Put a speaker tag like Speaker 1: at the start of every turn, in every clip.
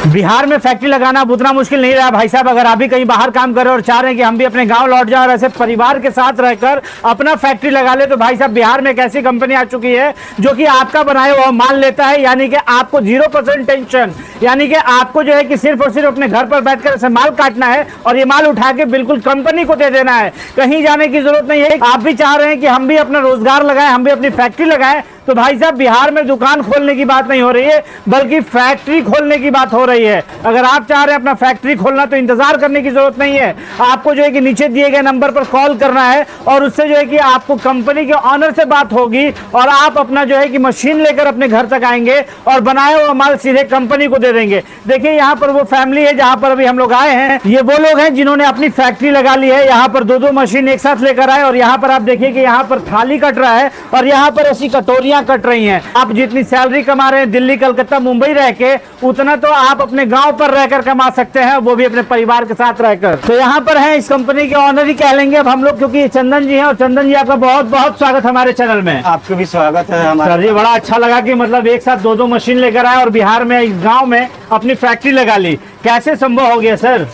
Speaker 1: बिहार में फैक्ट्री लगाना अब उतना मुश्किल नहीं रहा भाई साहब। अगर आप भी कहीं बाहर काम कर रहे हो और चाह रहे हैं कि हम भी अपने गांव लौट जाएं और ऐसे परिवार के साथ रहकर अपना फैक्ट्री लगा ले, तो भाई साहब बिहार में एक ऐसी कंपनी आ चुकी है जो कि आपका बनाया हुआ माल लेता है, यानी कि आपको 0% टेंशन, यानी कि आपको जो है कि सिर्फ और सिर्फ अपने घर पर बैठकर ऐसे माल काटना है और ये माल उठा के बिल्कुल कंपनी को दे देना है। कहीं जाने की जरूरत नहीं है। आप भी चाह रहे हैं कि हम भी अपना रोजगार लगाएं, हम भी अपनी फैक्ट्री लगाएं, तो भाई साहब बिहार में दुकान खोलने की बात नहीं हो रही है बल्कि फैक्ट्री खोलने की बात हो रही है। अगर आप चाह रहे हैं अपना फैक्ट्री खोलना तो इंतजार करने की जरूरत नहीं है। आपको जो है कि नीचे दिए गए नंबर पर कॉल करना है और उससे जो है कि आपको कंपनी के ऑनर से बात होगी और आप अपना जो है कि मशीन लेकर अपने घर तक आएंगे और बनाया हुआ माल सीधे कंपनी को दे देंगे। देखिए यहाँ पर वो फैमिली है जहाँ पर अभी हम लोग आए हैं, ये वो लोग हैं जिन्होंने अपनी फैक्ट्री लगा ली है। यहाँ पर दो मशीन एक साथ लेकर आए और यहाँ पर आप देखिए कि यहाँ पर थाली कट रहा है और यहाँ पर ऐसी कटोरियां कट रही हैं। आप जितनी सैलरी कमा रहे हैं दिल्ली, कलकत्ता, मुंबई रह के, उतना तो आप अपने गांव पर रहकर कमा सकते हैं, वो भी अपने परिवार के साथ रहकर। तो यहाँ पर है इस कंपनी के ऑनर ही कह लेंगे अब हम लोग, क्योंकि चंदन जी हैं। और चंदन जी आपका बहुत बहुत स्वागत हमारे चैनल में।
Speaker 2: आपको भी स्वागत है हमारे।
Speaker 1: सर जी बड़ा अच्छा लगा कि मतलब एक साथ दो मशीन लेकर आए और बिहार में इस गाँव में अपनी फैक्ट्री लगा ली। कैसे संभव हो गया सर?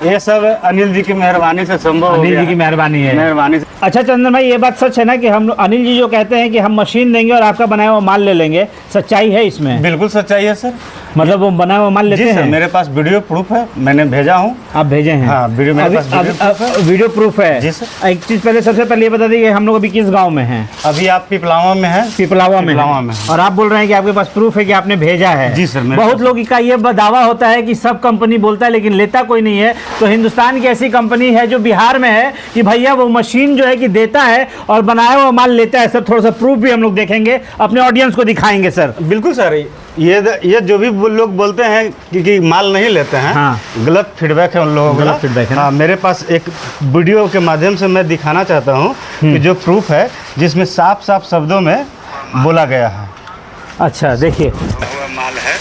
Speaker 2: ये सब अनिल जी की मेहरबानी से संभव हो गया।
Speaker 1: अनिल जी की मेहरबानी है।
Speaker 2: मेहरबानी से।
Speaker 1: अच्छा चंदन भाई, ये बात सच है ना कि हम अनिल जी जो कहते हैं कि हम मशीन देंगे और आपका बनाया हुआ माल ले लेंगे, सच्चाई है इसमें?
Speaker 2: बिल्कुल सच्चाई है सर।
Speaker 1: मतलब वो बनाया हुआ माल लेते
Speaker 2: जी सर,
Speaker 1: हैं?
Speaker 2: मेरे पास वीडियो प्रूफ है, मैंने भेजा हूँ।
Speaker 1: आप भेजे हैं?
Speaker 2: हाँ, वीडियो मेरे पास
Speaker 1: वीडियो प्रूफ है।
Speaker 2: जी सर।
Speaker 1: एक चीज पहले सबसे पहले ये बता दीजिए हम लोग अभी किस गाँव में हैं?
Speaker 2: अभी आप पिपलावा में हैं।
Speaker 1: पिपलावा में
Speaker 2: हैं।
Speaker 1: और आप बोल रहे हैं कि आपके पास प्रूफ है कि आपने भेजा है?
Speaker 2: जी सर।
Speaker 1: बहुत लोग का ये दावा होता है कि सब कंपनी बोलता है लेकिन लेता कोई नहीं है। तो हिंदुस्तान की ऐसी कंपनी है जो बिहार में है कि भैया वो मशीन जो है कि देता है और बनाया हुआ माल लेता है। सर थोड़ा सा प्रूफ भी हम लोग देखेंगे, अपने ऑडियंस को दिखाएंगे सर।
Speaker 2: बिल्कुल सर। ये जो भी लोग बोलते हैं कि माल नहीं लेते हैं,
Speaker 1: हाँ।
Speaker 2: गलत फीडबैक है उन लोगों का।
Speaker 1: गलत फीडबैक है।
Speaker 2: हाँ, मेरे पास एक वीडियो के माध्यम से मैं दिखाना चाहता हूँ कि जो प्रूफ है जिसमें साफ साफ शब्दों में बोला गया है।
Speaker 1: अच्छा देखिए,
Speaker 3: हुआ माल है,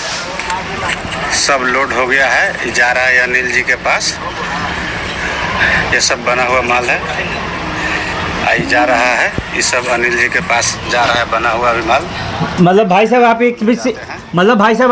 Speaker 3: सब लोड हो गया है, जा रहा है अनिल जी के पास। ये सब बना हुआ माल है, आई जा रहा है, ये सब अनिल जी के पास जा रहा है बना हुआ भी माल।
Speaker 1: मतलब भाई साहब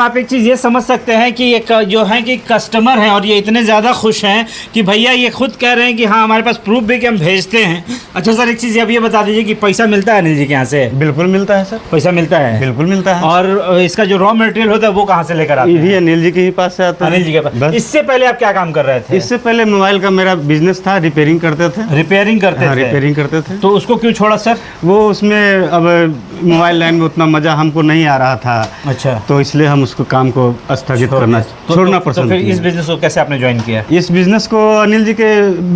Speaker 1: आप एक चीज़ ये समझ सकते हैं कि ये जो है कि कस्टमर हैं और ये इतने ज़्यादा खुश हैं कि भैया ये खुद कह रहे हैं कि हाँ हमारे पास प्रूफ भी कि हम भेजते हैं। अच्छा सर एक चीज़ अब ये बता दीजिए कि पैसा मिलता है अनिल जी के यहाँ से?
Speaker 2: बिल्कुल मिलता है सर।
Speaker 1: पैसा मिलता है?
Speaker 2: बिल्कुल मिलता है।
Speaker 1: और इसका जो रॉ मटेरियल होता है वो कहाँ से लेकर आते हैं?
Speaker 2: ये अनिल जी के ही पास से आता है।
Speaker 1: अनिल जी के पास। इससे पहले आप क्या काम कर रहे थे?
Speaker 2: इससे पहले मोबाइल का मेरा बिजनेस था, रिपेयरिंग करते थे।
Speaker 1: रिपेयरिंग करते थे?
Speaker 2: रिपेयरिंग करते थे।
Speaker 1: तो उसको क्यों छोड़ा सर?
Speaker 2: वो उसमें अब मोबाइल लाइन में उतना मजा हमको नहीं आ रहा था।
Speaker 1: अच्छा,
Speaker 2: तो इसलिए हम उसको काम को स्थगित छोड़ना पसंद।
Speaker 1: तो फिर इस बिजनेस को कैसे आपने ज्वाइन किया?
Speaker 2: इस बिजनेस को अनिल जी के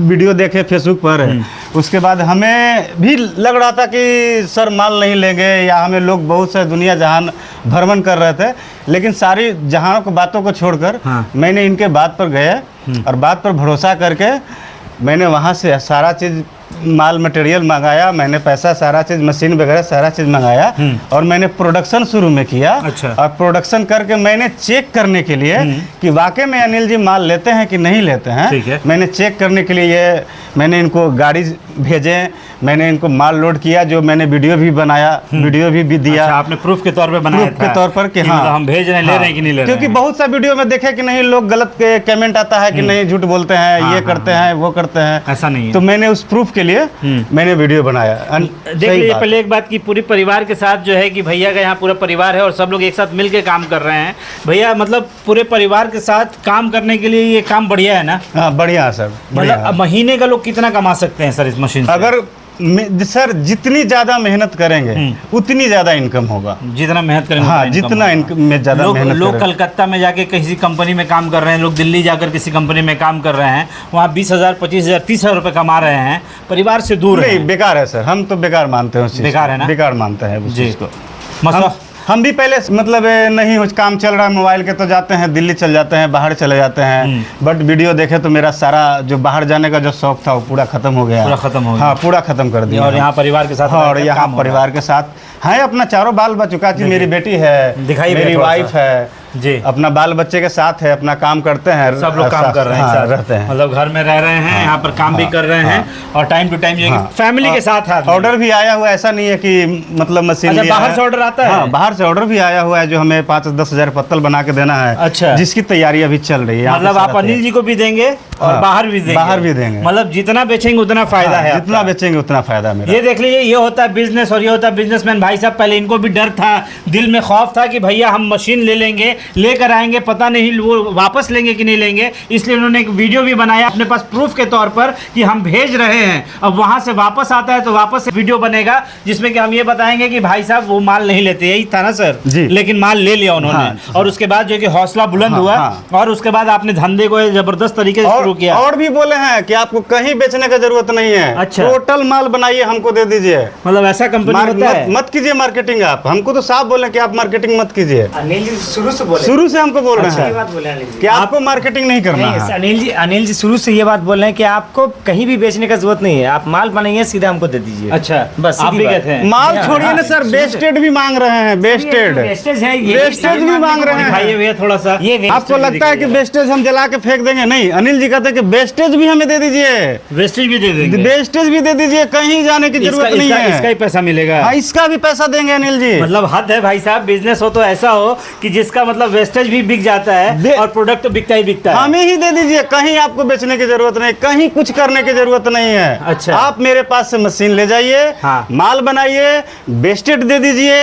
Speaker 2: वीडियो देखे फेसबुक पर, उसके बाद हमें भी लग रहा था कि सर माल नहीं लेंगे, या हमें लोग बहुत से दुनिया जहान भ्रमण कर रहे थे, लेकिन सारी जहां को बातों को छोड़कर मैंने इनके बात पर गया और बात पर भरोसा करके मैंने वहाँ से सारा चीज़ माल मटेरियल मंगाया, मैंने पैसा सारा चीज़ मशीन वगैरह सारा चीज़ मंगाया और मैंने प्रोडक्शन शुरू में किया।
Speaker 1: अच्छा।
Speaker 2: और प्रोडक्शन करके मैंने चेक करने के लिए कि वाकई में अनिल जी माल लेते हैं कि नहीं लेते हैं।
Speaker 1: ठीक है।
Speaker 2: मैंने चेक करने के लिए मैंने इनको गाड़ी भेजे, मैंने इनको माल लोड किया, जो मैंने वीडियो भी बनाया, वीडियो भी दिया।
Speaker 1: अच्छा, आपने प्रूफ के तौर पे बनाया था?
Speaker 2: प्रूफ के तौर पर कि हाँ
Speaker 1: मतलब हम भेज रहे हैं, ले रहे हैं कि नहीं ले रहे हैं?
Speaker 2: क्योंकि बहुत सा वीडियो में देखे कि नहीं लोग गलत कमेंट आता है कि नहीं झूठ बोलते हैं, ये करते हैं वो करते हैं।
Speaker 1: ऐसा नहीं है।
Speaker 2: तो मैंने उस प्रूफ के लिए मैंने वीडियो बनाया।
Speaker 1: देख लीजिए पहले एक बात की, पूरी परिवार के साथ जो है कि भैया का यहाँ पूरा परिवार है और सब लोग एक साथ मिल के काम कर रहे हैं। भैया मतलब पूरे परिवार के साथ काम करने के लिए ये काम बढ़िया है ना?
Speaker 2: हाँ बढ़िया है सर।
Speaker 1: मतलब महीने का लोग कितना कमा सकते हैं सर इस मशीन से?
Speaker 2: अगर सर जितनी ज्यादा मेहनत करेंगे उतनी ज्यादा इनकम होगा।
Speaker 1: जितना मेहनत करेंगे
Speaker 2: हाँ, जितना इनकम में ज्यादा मेहनत
Speaker 1: लोग कलकत्ता में जाके किसी कंपनी में काम कर रहे हैं, लोग दिल्ली जाकर किसी कंपनी में काम कर रहे हैं, वहाँ 20,000 25,000 30,000 रुपये कमा रहे हैं, परिवार से दूर
Speaker 2: नहीं। बेकार है सर, हम तो बेकार मानते हैं उस चीज़।
Speaker 1: बेकार है ना?
Speaker 2: बेकार मानते हैं उस चीज़ को।
Speaker 1: मतलब
Speaker 2: हम भी पहले मतलब नहीं कुछ काम चल रहा है मोबाइल के तो जाते हैं, दिल्ली चल जाते हैं, बाहर चले जाते हैं। बट वीडियो देखे तो मेरा सारा जो बाहर जाने का जो शौक था वो पूरा खत्म हो गया।
Speaker 1: पूरा खत्म हो गया।
Speaker 2: हाँ, पूरा खत्म कर दिया।
Speaker 1: और यहाँ परिवार के साथ?
Speaker 2: हाँ, और यहाँ परिवार के साथ है, अपना चारों बाल बचुका जी, मेरी बेटी है,
Speaker 1: दिखाई
Speaker 2: मेरी वाइफ है,
Speaker 1: जी।
Speaker 2: अपना बाल बच्चे के साथ है, अपना काम करते हैं,
Speaker 1: सब लोग काम कर रहे हैं,
Speaker 2: हाँ,
Speaker 1: साथ।
Speaker 2: रहते हैं।
Speaker 1: मतलब घर में रह रहे हैं, यहाँ पर काम भी कर रहे हैं और टाइम टू टाइम जो है कि फैमिली के साथ आदमी।
Speaker 2: ऑर्डर भी आया हुआ है, ऐसा नहीं है कि मतलब मशीन
Speaker 1: अच्छा,
Speaker 2: लिया
Speaker 1: बाहर
Speaker 2: है।
Speaker 1: से ऑर्डर आता है?
Speaker 2: हाँ, बाहर से ऑर्डर भी आया हुआ है जो हमें 5-10 हजार पत्तल बना के देना है।
Speaker 1: अच्छा।
Speaker 2: जिसकी तैयारी अभी चल रही है।
Speaker 1: मतलब आप अनिल जी को भी देंगे और
Speaker 2: हाँ,
Speaker 1: बाहर भी देंगे?
Speaker 2: बाहर भी देंगे।
Speaker 1: मतलब जितना बेचेंगे उतना फायदा
Speaker 2: हाँ,
Speaker 1: है
Speaker 2: जितना
Speaker 1: आपका।
Speaker 2: बेचेंगे उतना फायदा मेरा।
Speaker 1: ये देख लीजिए, ये होता है बिजनेस और ये होता है बिजनेसमैन। भाई साहब पहले इनको भी डर था, दिल में खौफ था कि भैया हम मशीन ले लेंगे, लेकर आएंगे, पता नहीं वो वापस लेंगे कि नहीं लेंगे, इसलिए उन्होंने एक वीडियो भी बनाया अपने पास प्रूफ के तौर पर कि हम भेज रहे हैं। अब वहां से वापस आता है तो वापस से वीडियो बनेगा जिसमें कि हम ये बताएंगे कि भाई साहब वो माल नहीं लेते, यही था ना सर
Speaker 2: जी।
Speaker 1: लेकिन माल ले लिया उन्होंने।
Speaker 2: हाँ,
Speaker 1: और उसके बाद जो कि हौसला बुलंद
Speaker 2: हाँ,
Speaker 1: हुआ
Speaker 2: हाँ।
Speaker 1: और उसके बाद आपने धंधे को जबरदस्त तरीके से शुरू किया।
Speaker 2: और भी बोले हैं कि आपको कहीं बेचने का जरूरत नहीं है।
Speaker 1: अच्छा।
Speaker 2: टोटल माल बनाइए, हमको दे दीजिए।
Speaker 1: मतलब ऐसा कंपनी होता है?
Speaker 2: मत कीजिए मार्केटिंग आप। हमको तो साफ बोले कि आप मार्केटिंग मत कीजिए।
Speaker 4: अनिल जी शुरू से बोले,
Speaker 2: शुरू से हमको बोल रहे
Speaker 4: ये
Speaker 2: हैं
Speaker 4: बात बोले अनिल जी।
Speaker 2: कि आपको मार्केटिंग नहीं करना
Speaker 4: नहीं,
Speaker 2: है।
Speaker 4: अनिल जी शुरू से ये बात बोल रहे हैं कि आपको कहीं भी बेचने का जरूरत नहीं है, आप माल बनाइए सीधा हमको दे दीजिए।
Speaker 1: अच्छा,
Speaker 4: बस
Speaker 1: आप
Speaker 4: सीधी
Speaker 1: भी
Speaker 4: बात।
Speaker 1: कहते हैं?
Speaker 2: माल छोड़िए ना सर, बेस्टेड भी मांग रहे हैं। बेस्टेड
Speaker 4: वेस्टेज है, ये
Speaker 2: वेस्टेज भी मांग रहे हैं।
Speaker 1: दिखाइए भैया थोड़ा सा।
Speaker 4: ये वेस्टेज
Speaker 2: आपको
Speaker 4: भी
Speaker 2: लगता है कि
Speaker 4: दिखाइए।
Speaker 2: वेस्टेज हम जला के फेंक देंगे? नहीं, अनिल जी कहते हैं कि वेस्टेज भी हमें दे दीजिए।
Speaker 1: वेस्टेज भी दे देंगे?
Speaker 2: वेस्टेज भी दे दीजिए, कहीं जाने की जरूरत नहीं है।
Speaker 1: इसका ही पैसा मिलेगा?
Speaker 2: हाँ, इसका भी पैसा देंगे अनिल जी।
Speaker 1: मतलब हद है भाई साहब, बिजनेस हो तो ऐसा हो कि जिसका मतलब वेस्टेज भी बिक जाता है और प्रोडक्ट तो बिकता ही बिकता है।
Speaker 2: हमें ही दे दीजिए, कहीं आपको बेचने की जरूरत नहीं, कहीं कुछ करने की जरूरत नहीं है।
Speaker 1: अच्छा।
Speaker 2: आप मेरे पास से मशीन ले जाइए,
Speaker 1: हाँ।
Speaker 2: माल बनाइए, वेस्टेड दे दीजिए।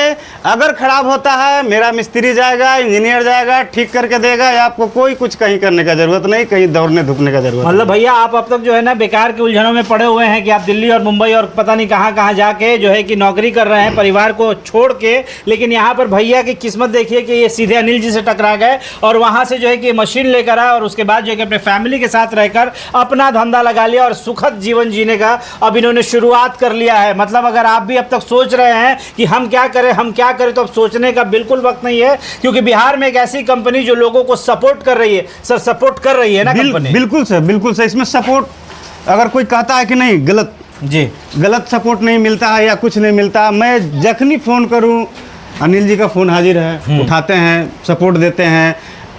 Speaker 2: अगर खराब होता है मेरा मिस्त्री जाएगा, इंजीनियर जाएगा, ठीक करके देगा। या आपको कोई कुछ कहीं करने का जरूरत नहीं, कहीं दौड़ने धूपने का जरूरत
Speaker 1: मतलब भैया आप अब तक जो है ना बेकार के उलझनों में पड़े हुए हैं कि आप दिल्ली और मुंबई और पता नहीं कहाँ कहाँ जाके जो है कि नौकरी कर रहे हैं परिवार को छोड़ के। लेकिन यहाँ पर भैया की किस्मत देखिए कि ये सीधे अनिल जी से टकरा गए और वहाँ से जो है कि मशीन लेकर आए और उसके बाद जो है कि अपने फैमिली के साथ रहकर अपना धंधा लगा लिया और सुखद जीवन जीने का अब इन्होंने शुरुआत कर लिया है। मतलब अगर आप भी अब तक सोच रहे हैं कि हम क्या करें तो अब सोचने का बिल्कुल वक्त नहीं है, क्योंकि बिहार में एक ऐसी कंपनी जो लोगों को सपोर्ट कर रही है। सर सपोर्ट कर रही है ना कंपनी?
Speaker 2: बिल्कुल सर, बिल्कुल सर। इसमें सपोर्ट अगर कोई कहता है कि नहीं, गलत सपोर्ट नहीं मिलता है या कुछ नहीं मिलता। मैं जखनी फ़ोन करूं, अनिल जी का फ़ोन हाजिर है, उठाते हैं, सपोर्ट देते हैं।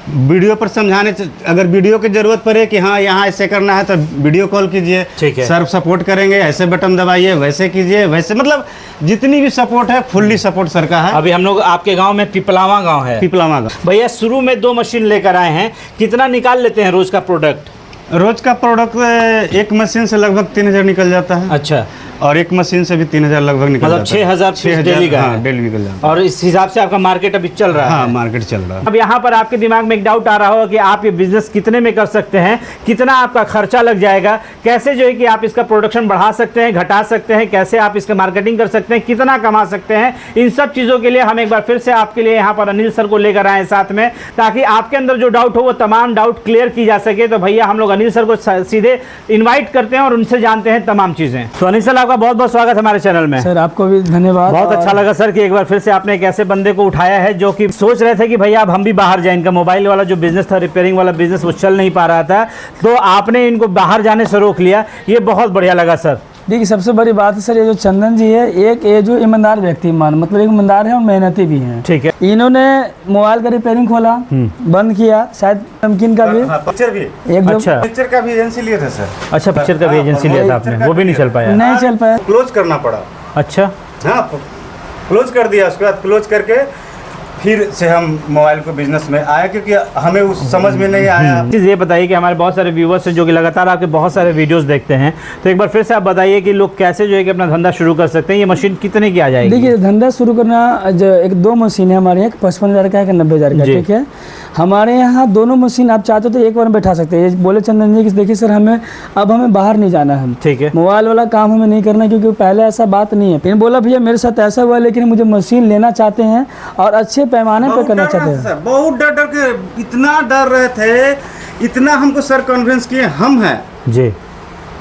Speaker 2: वीडियो पर समझाने, अगर वीडियो की ज़रूरत पड़े कि हाँ यहाँ ऐसे करना है तो वीडियो कॉल कीजिए,
Speaker 1: ठीक है।
Speaker 2: सर सपोर्ट करेंगे, ऐसे बटन दबाइए, वैसे कीजिए, वैसे मतलब जितनी भी सपोर्ट है फुल्ली सपोर्ट सर का है।
Speaker 1: अभी हम लोग आपके गांव में पिपलावा गांव है।
Speaker 2: पिपलावा का
Speaker 1: भैया शुरू में 2 मशीन लेकर आए हैं, कितना निकाल लेते हैं रोज का प्रोडक्ट?
Speaker 2: रोज का प्रोडक्ट एक मशीन से लगभग 3000 निकल जाता है।
Speaker 1: अच्छा,
Speaker 2: और एक मशीन से भी 3000 लगभग निकल
Speaker 1: मतलब
Speaker 2: जाता है।
Speaker 1: 6000 पीस डेली का है।
Speaker 2: हाँ, डेली निकल जाता है।
Speaker 1: और इस हिसाब से आपका मार्केट अभी चल रहा
Speaker 2: हाँ,
Speaker 1: है?
Speaker 2: मार्केट चल रहा है।
Speaker 1: अब यहाँ पर आपके दिमाग में एक डाउट आ रहा होगा कि आप ये बिजनेस कितने में कर सकते हैं, कितना आपका खर्चा लग जाएगा, कैसे जो है कि आप इसका प्रोडक्शन बढ़ा सकते हैं, घटा सकते हैं, कैसे आप इसका मार्केटिंग कर सकते हैं, कितना कमा सकते हैं। इन सब चीज़ों के लिए हम एक बार फिर से आपके लिए यहाँ पर अनिल सर को लेकर आए साथ में, ताकि आपके अंदर जो डाउट हो वो तमाम डाउट क्लियर की जा सके। तो भैया हम लोग अनिल सर को सीधे इन्वाइट करते हैं और उनसे जानते हैं तमाम चीज़ें। तो अनिल सर आपका बहुत बहुत स्वागत है हमारे चैनल में।
Speaker 5: सर आपको भी धन्यवाद।
Speaker 1: बहुत अच्छा लगा सर कि एक बार फिर से आपने एक ऐसे बंदे को उठाया है जो कि सोच रहे थे कि भैया अब हम भी बाहर जाएं, इनका मोबाइल वाला जो बिजनेस था, रिपेयरिंग वाला बिजनेस, वो चल नहीं पा रहा था, तो आपने इनको बाहर जाने से रोक लिया। ये बहुत बढ़िया लगा सर।
Speaker 5: देखिए सबसे बड़ी बात है सर, ये जो चंदन जी है, एक ये जो ईमानदार व्यक्ति मतलब एक ईमानदार है और मेहनती भी हैं।
Speaker 1: ठीक है।
Speaker 5: इन्होंने मोबाइल का रिपेयरिंग खोला, बंद किया, शायद नमकीन का भी
Speaker 2: पिक्चर भी
Speaker 5: एक दो
Speaker 1: अच्छा
Speaker 2: पिक्चर का भी एजेंसी लिए थे सर।
Speaker 1: अच्छा, पिक्चर का भी एजेंसी लिया था आपने, वो भी नहीं चल पाया?
Speaker 5: नहीं चल पाया।
Speaker 2: क्लोज करना पड़ा।
Speaker 1: अच्छा,
Speaker 2: हाँ, क्लोज कर दिया। उसके बाद क्लोज करके फिर से हम मोबाइल को बिजनेस में आए, क्योंकि हमें उस समझ में नहीं आया।
Speaker 1: चीज़ ये बताइए कि हमारे बहुत सारे व्यूवर्स हैं जो कि लगातार आपके बहुत सारे वीडियोस देखते हैं, तो एक बार फिर से आप बताइए कि लोग कैसे जो है कि अपना धंधा शुरू कर सकते हैं। ये मशीन कितने की आ जाएगी?
Speaker 5: देखिए धंधा शुरू करना जो एक 2 मशीन है हमारे यहाँ, 55,000 का है, 90,000 का।
Speaker 1: जी।
Speaker 5: ठीक है, हमारे यहाँ दोनों मशीन आप चाहते हो तो एक बार में बैठा सकते हैं। बोले चंदन जी कि देखिए सर हमें बाहर नहीं जाना है,
Speaker 1: ठीक है,
Speaker 5: मोबाइल वाला काम हमें नहीं करना, क्योंकि पहले ऐसा बात नहीं है। फिर बोला भैया मेरे साथ ऐसा हुआ, लेकिन मुझे मशीन लेना चाहते हैं और अच्छे पैमाने पर करना चाहते हैं।
Speaker 2: बहुत डर के, इतना डर रहे थे, इतना हमको सर कन्विंस किए हम हैं
Speaker 1: जी।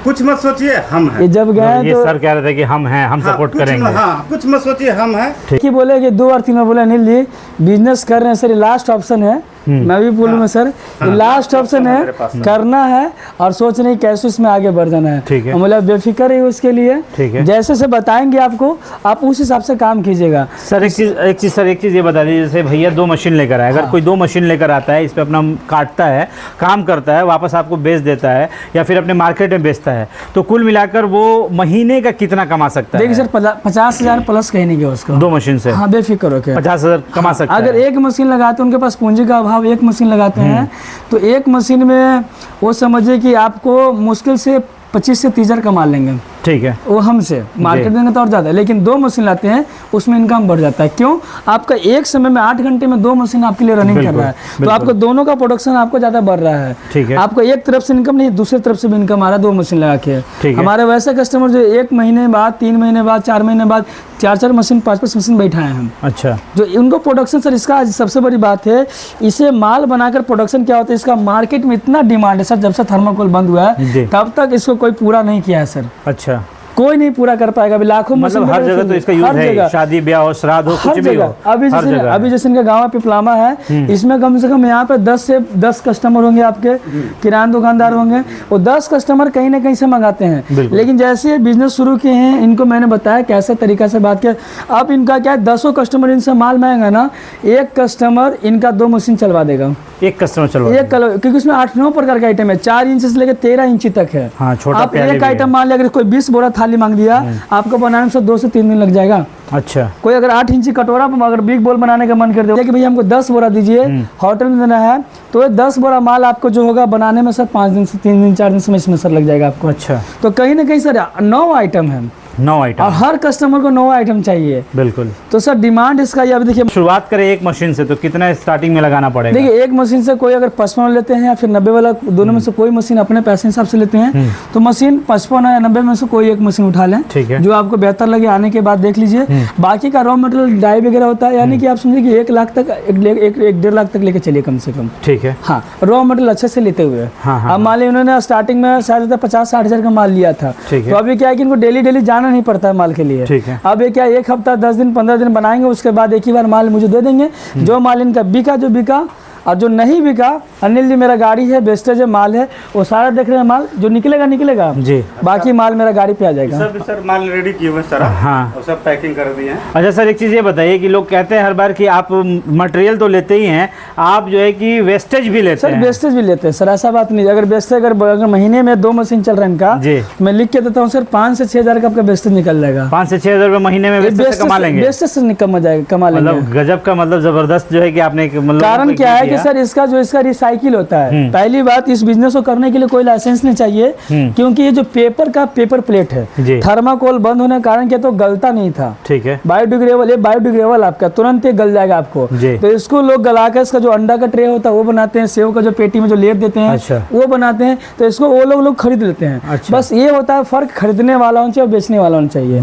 Speaker 2: कुछ मत सोचिए, हम हैं।
Speaker 5: ये जब गए
Speaker 1: ये
Speaker 5: तो
Speaker 1: सर कह रहे थे कि हम हैं, हम सपोर्ट करेंगे।
Speaker 2: हाँ, कुछ मत सोचिए, हम हैं।
Speaker 5: कि बोले कि 2 और 3 बार बोले अनिल जी बिजनेस कर रहे हैं सर, ये लास्ट ऑप्शन है, मैं भी बोलूँगा सर, लास्ट ऑप्शन है, करना है और सोच रहे कैसे इसमें आगे बढ़ जाना है।
Speaker 1: ठीक है।
Speaker 5: मतलब बेफिक्र है उसके लिए।
Speaker 1: ठीक है।
Speaker 5: जैसे से बताएंगे आपको, आप उस हिसाब से काम कीजिएगा।
Speaker 1: सर एक चीज़ ये बता दीजिए, जैसे भैया 2 मशीन लेकर आए, अगर कोई 2 मशीन लेकर आता है, इस पे अपना काटता है, काम करता है, वापस आपको बेच देता है या फिर अपने मार्केट में बेचता है, तो कुल मिलाकर वो महीने का कितना कमा सकता है?
Speaker 5: देखिए सर, 50,000 प्लस कहीं नहीं गया उसको
Speaker 1: 2 मशीन से।
Speaker 5: हाँ, बेफिक्र होकर
Speaker 1: 50,000 कमा सकता
Speaker 5: अगर
Speaker 1: है।
Speaker 5: एक मशीन लगाते हैं, उनके पास पूंजी का अभाव, एक मशीन लगाते हैं तो एक मशीन में वो समझिए कि आपको मुश्किल से 25 से 30 हज़ार कमा लेंगे।
Speaker 1: ठीक है।
Speaker 5: वो हमसे मार्केट देंगे तो और ज़्यादा, लेकिन 2 मशीन लाते हैं उसमें इनकम बढ़ जाता है। क्यों? आपका एक समय में 8 घंटे में 2 मशीन आपके लिए रनिंग कर रहा है, तो आपको दोनों का प्रोडक्शन आपको ज़्यादा बढ़ रहा है।
Speaker 1: ठीक है।
Speaker 5: आपको एक तरफ से इनकम नहीं, दूसरी तरफ से भी इनकम आ रहा है 2 मशीन लगा के।
Speaker 1: ठीक है।
Speaker 5: हमारे वैसे कस्टमर जो 1 महीने बाद, 3 महीने बाद, 4 महीने बाद 4 मशीन, 5 मशीन बैठाए हैं हम।
Speaker 1: अच्छा।
Speaker 5: जो उनको प्रोडक्शन सर, इसका सबसे बड़ी बात है, इसे माल बनाकर प्रोडक्शन क्या होता है, इसका मार्केट में इतना डिमांड है सर। जब से थर्माकोल बंद हुआ
Speaker 1: जी।
Speaker 5: है तब तक इसको कोई पूरा नहीं किया है सर।
Speaker 1: अच्छा,
Speaker 5: कोई नहीं पूरा कर पाएगा। अभी लाखों
Speaker 1: मतलब
Speaker 5: मशीन
Speaker 1: हर
Speaker 5: बने
Speaker 1: जगह
Speaker 5: हुए
Speaker 1: तो इसका
Speaker 5: हैं,
Speaker 1: यूज
Speaker 5: हर
Speaker 1: है,
Speaker 5: जगह।
Speaker 1: शादी ब्याह हो, श्राद्ध हो,
Speaker 5: हर
Speaker 1: कुछ भी हो,
Speaker 5: जगह। अभी
Speaker 1: हर जगह
Speaker 5: अभी जैसे इनका गाँव पिपलामा है, इसमें कम से कम यहाँ पे 10 से 10 कस्टमर होंगे आपके, किराना दुकानदार होंगे, वो 10 कस्टमर कहीं ना कहीं से मंगाते हैं। लेकिन जैसे बिजनेस शुरू किए हैं, इनको मैंने बताया कैसे तरीका से बात किया। अब इनका क्या है, 10 कस्टमर इनसे माल मांगेगा ना, एक कस्टमर इनका 2 मशीन चलवा देगा।
Speaker 1: एक कस्टमर चलवा
Speaker 5: एक कलर, क्योंकि उसमें 8-9 प्रकार का आइटम है, 4 इंच से लेकर 13 इंची तक है।
Speaker 1: हाँ, छोटा
Speaker 5: आप
Speaker 1: प्याले
Speaker 5: एक
Speaker 1: भी
Speaker 5: आइटम मान लिया, अगर कोई 20 बोरा थाली मांग दिया, आपको बनाने में 2 से 3 दिन लग जाएगा।
Speaker 1: अच्छा।
Speaker 5: कोई अगर 8 इंची कटोरा अगर बिग बोल बनाने का मन कर दे कि भैया हमको 10 बोरा दीजिए, होटल में देना है, तो ये 10 बोरा माल आपको जो होगा बनाने में सर 5 दिन से 3 दिन 4 दिन से इसमें सर लग जाएगा आपको।
Speaker 1: अच्छा।
Speaker 5: तो कहीं ना कहीं सर 9 आइटम है
Speaker 1: 9 आइटम,
Speaker 5: और हर कस्टमर को 9 आइटम चाहिए।
Speaker 1: बिल्कुल।
Speaker 5: तो सर डिमांड इसका ये, अभी देखिए
Speaker 1: शुरुआत करें एक मशीन से तो कितना स्टार्टिंग में लगाना पड़ेगा?
Speaker 5: देखिए, एक मशीन से कोई अगर 55 लेते हैं या फिर 90 वाला, दोनों में से कोई मशीन अपने पैसे हिसाब से लेते हैं, तो मशीन 55 या 90 में से कोई एक मशीन उठा लें।
Speaker 1: ठीक है।
Speaker 5: जो आपको बेहतर लगे, आने के बाद देख लीजिए। बाकी का रॉ मटेरियल डाई वगैरह होता है, यानी कि आप समझिए कि 1 लाख तक, 1-1.5 लाख तक लेके चलिए कम से कम।
Speaker 1: ठीक है।
Speaker 5: हाँ, रॉ मटेरियल अच्छे से लेते हुए।
Speaker 1: हाँ।
Speaker 5: अब मान ली उन्होंने स्टार्टिंग में शायद 50-60 हज़ार का माल लिया था,
Speaker 1: ठीक है।
Speaker 5: तो अभी क्या है कि इनको डेली जाना नहीं पड़ता है माल के लिए।
Speaker 1: ठीक है।
Speaker 5: अब ये क्या, 1 हफ्ता 10 दिन 15 दिन बनाएंगे, उसके बाद एक ही बार माल मुझे दे देंगे। जो माल इनका बिका, जो बिका, और जो नहीं बिका, अनिल जी मेरा गाड़ी है, वेस्टेज है, माल है, वो सारा देख रहे हैं, माल जो निकलेगा
Speaker 1: जी।
Speaker 5: बाकी माल मेरा गाड़ी पे आ जाएगा।
Speaker 2: सर माल रेडी किए हुए सर,
Speaker 1: हाँ।
Speaker 2: और सब पैकिंग कर दिए हैं।
Speaker 1: अच्छा सर, एक चीज़ ये बताइए कि लोग कहते हैं हर बार कि आप मटेरियल तो लेते ही हैं, आप जो है कि वेस्टेज भी लेते
Speaker 5: सर
Speaker 1: हैं।
Speaker 5: वेस्टेज भी लेते हैं सर, ऐसा बात नहीं। अगर वेस्टेज अगर महीने में 2 मशीन चल रहा है इनका,
Speaker 1: जी।
Speaker 5: मैं लिख के देता हूँ सर, 5 से 6 हज़ार का आपका वेस्टेज निकल जाएगा।
Speaker 1: 5 से 6 हज़ार रुपये महीने में वेस्टेज से कमा लेंगे।
Speaker 5: वेस्टेज से कमा लेंगे।
Speaker 1: मतलब गजब का, मतलब जबरदस्त जो है कि आपने मतलब
Speaker 5: कारण क्या है कि सर इसका रिसाइकिल होता है। पहली बात, इस बिजनेस को करने के लिए कोई लाइसेंस नहीं चाहिए, क्योंकि ये जो पेपर प्लेट है, थर्माकोल बंद होने के कारण क्या तो गलता नहीं था।
Speaker 1: ठीक है।
Speaker 5: बायोडिग्रेडेबल आपका तुरंत ही गल जाएगा आपको। तो इसको लोग गलाकर इसका जो अंडा का ट्रे होता है वो बनाते हैं, सेव का जो पेटी में जो लेप देते हैं,
Speaker 1: अच्छा।
Speaker 5: वो बनाते हैं, तो इसको वो लोग खरीद लेते हैं।
Speaker 1: अच्छा।
Speaker 5: बस ये होता है फर्क, खरीदने वाला होना चाहिए और बेचने वाला होना चाहिए।